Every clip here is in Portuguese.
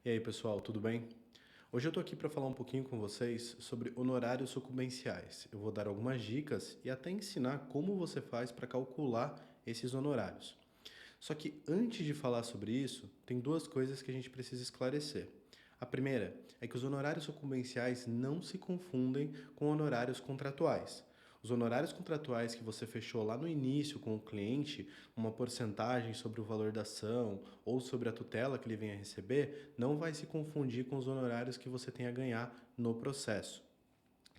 E aí, pessoal, tudo bem? Hoje eu tô aqui para falar um pouquinho com vocês sobre honorários sucumbenciais. Eu vou dar algumas dicas e até ensinar como você faz para calcular esses honorários. Só que antes de falar sobre isso, tem duas coisas que a gente precisa esclarecer. A primeira é que os honorários sucumbenciais não se confundem com honorários contratuais. Os honorários contratuais que você fechou lá no início com o cliente, uma porcentagem sobre o valor da ação ou sobre a tutela que ele venha a receber, não vai se confundir com os honorários que você tem a ganhar no processo,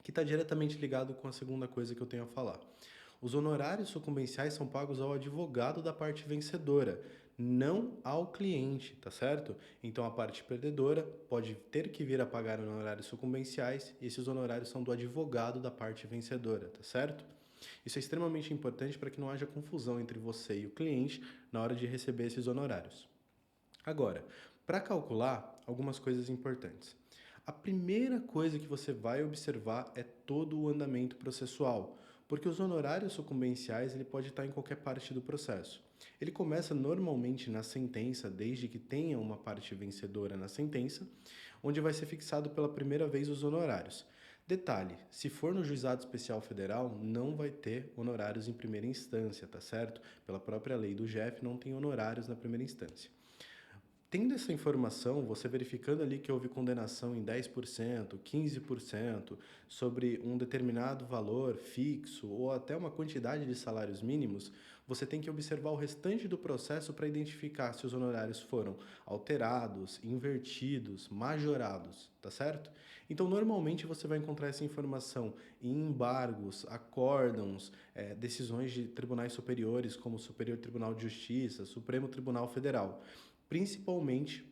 que está diretamente ligado com a segunda coisa que eu tenho a falar. Os honorários sucumbenciais são pagos ao advogado da parte vencedora, não ao cliente, tá certo? Então a parte perdedora pode ter que vir a pagar honorários sucumbenciais e esses honorários são do advogado da parte vencedora, tá certo? Isso é extremamente importante para que não haja confusão entre você e o cliente na hora de receber esses honorários. Agora, para calcular, algumas coisas importantes. A primeira coisa que você vai observar é todo o andamento processual, porque os honorários sucumbenciais ele pode estar em qualquer parte do processo. Ele começa normalmente na sentença, desde que tenha uma parte vencedora na sentença, onde vai ser fixado pela primeira vez os honorários. Detalhe, se for no Juizado Especial Federal, não vai ter honorários em primeira instância, tá certo? Pela própria lei do JEF, não tem honorários na primeira instância. Tendo essa informação, você verificando ali que houve condenação em 10%, 15% sobre um determinado valor fixo ou até uma quantidade de salários mínimos, você tem que observar o restante do processo para identificar se os honorários foram alterados, invertidos, majorados, tá certo? Então, normalmente você vai encontrar essa informação em embargos, acórdãos, decisões de tribunais superiores, como o Superior Tribunal de Justiça, Supremo Tribunal Federal, principalmente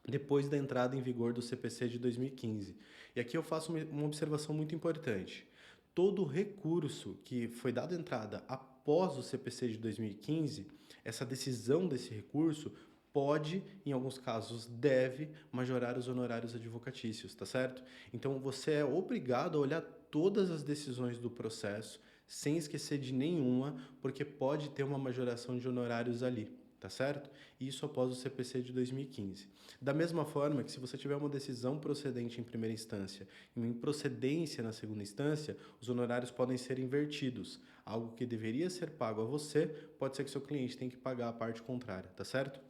depois da entrada em vigor do CPC de 2015. E aqui eu faço uma observação muito importante. Todo recurso que foi dado entrada após o CPC de 2015, essa decisão desse recurso pode, em alguns casos, deve majorar os honorários advocatícios, tá certo? Então você é obrigado a olhar todas as decisões do processo, sem esquecer de nenhuma, porque pode ter uma majoração de honorários ali, tá certo? Isso após o CPC de 2015. Da mesma forma que se você tiver uma decisão procedente em primeira instância e uma improcedência na segunda instância, os honorários podem ser invertidos. Algo que deveria ser pago a você, pode ser que seu cliente tenha que pagar a parte contrária, tá certo?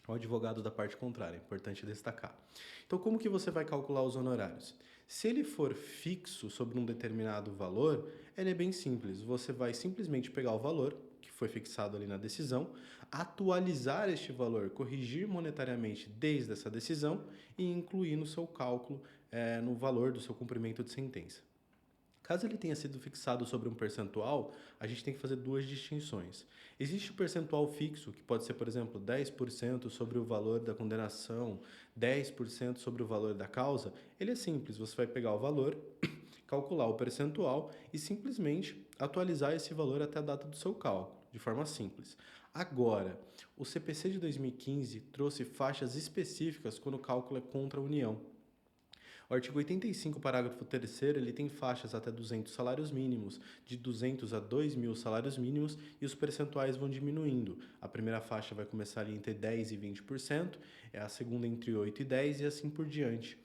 O advogado da parte contrária, é importante destacar. Então, como que você vai calcular os honorários? Se ele for fixo sobre um determinado valor, ele é bem simples. Você vai simplesmente pegar o valor que foi fixado ali na decisão, atualizar este valor, corrigir monetariamente desde essa decisão e incluir no seu cálculo, no valor do seu cumprimento de sentença. Caso ele tenha sido fixado sobre um percentual, a gente tem que fazer duas distinções. Existe o percentual fixo, que pode ser, por exemplo, 10% sobre o valor da condenação, 10% sobre o valor da causa. Ele é simples, você vai pegar o valor, calcular o percentual e simplesmente atualizar esse valor até a data do seu cálculo, de forma simples. Agora, o CPC de 2015 trouxe faixas específicas quando o cálculo é contra a União. O artigo 85, parágrafo 3º, ele tem faixas até 200 salários mínimos, de 200 a 2.000 salários mínimos, e os percentuais vão diminuindo. A primeira faixa vai começar ali entre 10% e 20%, a segunda entre 8% e 10% e assim por diante.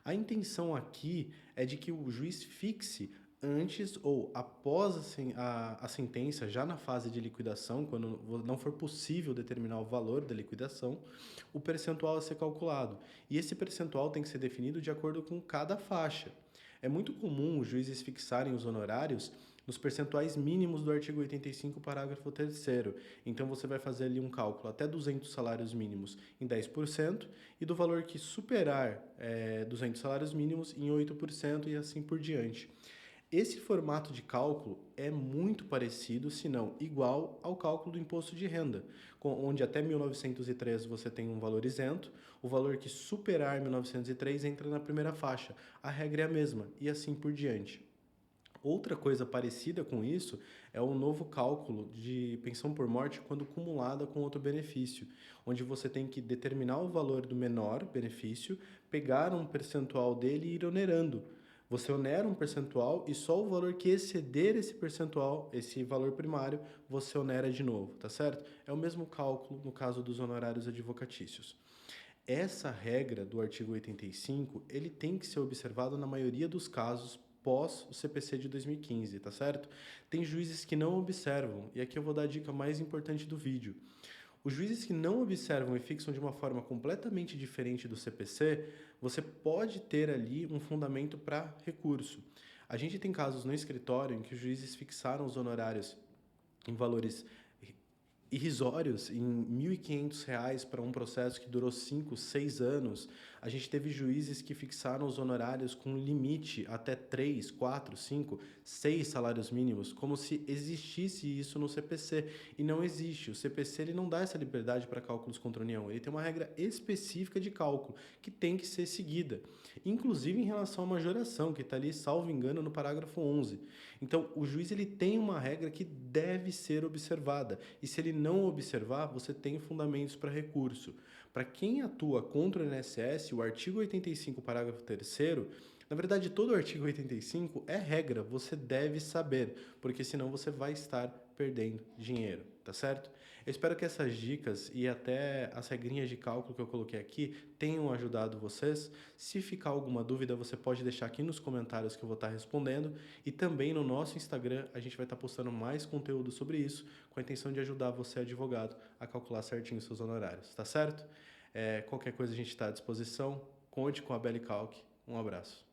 A intenção aqui é de que o juiz fixe antes ou após a sentença, já na fase de liquidação, quando não for possível determinar o valor da liquidação, o percentual a ser calculado. E esse percentual tem que ser definido de acordo com cada faixa. É muito comum os juízes fixarem os honorários nos percentuais mínimos do artigo 85, parágrafo 3º. Então você vai fazer ali um cálculo até 200 salários mínimos em 10% e do valor que superar 200 salários mínimos em 8% e assim por diante. Esse formato de cálculo é muito parecido, se não igual, ao cálculo do imposto de renda, onde até 1903 você tem um valor isento, o valor que superar 1903 entra na primeira faixa. A regra é a mesma e assim por diante. Outra coisa parecida com isso é o novo cálculo de pensão por morte quando cumulada com outro benefício, onde você tem que determinar o valor do menor benefício, pegar um percentual dele e ir onerando. Você onera um percentual e só o valor que exceder esse percentual, esse valor primário, você onera de novo, tá certo? É o mesmo cálculo no caso dos honorários advocatícios. Essa regra do artigo 85, ele tem que ser observado na maioria dos casos pós o CPC de 2015, tá certo? Tem juízes que não observam, e aqui eu vou dar a dica mais importante do vídeo. Os juízes que não observam e fixam de uma forma completamente diferente do CPC, você pode ter ali um fundamento para recurso. A gente tem casos no escritório em que os juízes fixaram os honorários em valores irrisórios, em R$ 1.500 para um processo que durou 5, 6 anos. A gente teve juízes que fixaram os honorários com limite até 3, 4, 5, 6 salários mínimos, como se existisse isso no CPC. E não existe. O CPC ele não dá essa liberdade para cálculos contra a União. Ele tem uma regra específica de cálculo que tem que ser seguida. Inclusive em relação à majoração, que está ali, salvo engano, no parágrafo 11. Então, o juiz ele tem uma regra que deve ser observada. E se ele não observar, você tem fundamentos para recurso. Para quem atua contra o INSS, o artigo 85, parágrafo 3º, na verdade, todo o artigo 85 é regra, você deve saber, porque senão você vai estar perdendo dinheiro, tá certo? Eu espero que essas dicas e até as regrinhas de cálculo que eu coloquei aqui tenham ajudado vocês. Se ficar alguma dúvida, você pode deixar aqui nos comentários que eu vou estar respondendo. E também no nosso Instagram, a gente vai estar postando mais conteúdo sobre isso, com a intenção de ajudar você, advogado, a calcular certinho os seus honorários, tá certo? Qualquer coisa a gente está à disposição. Conte com a Belly Calc. Um abraço.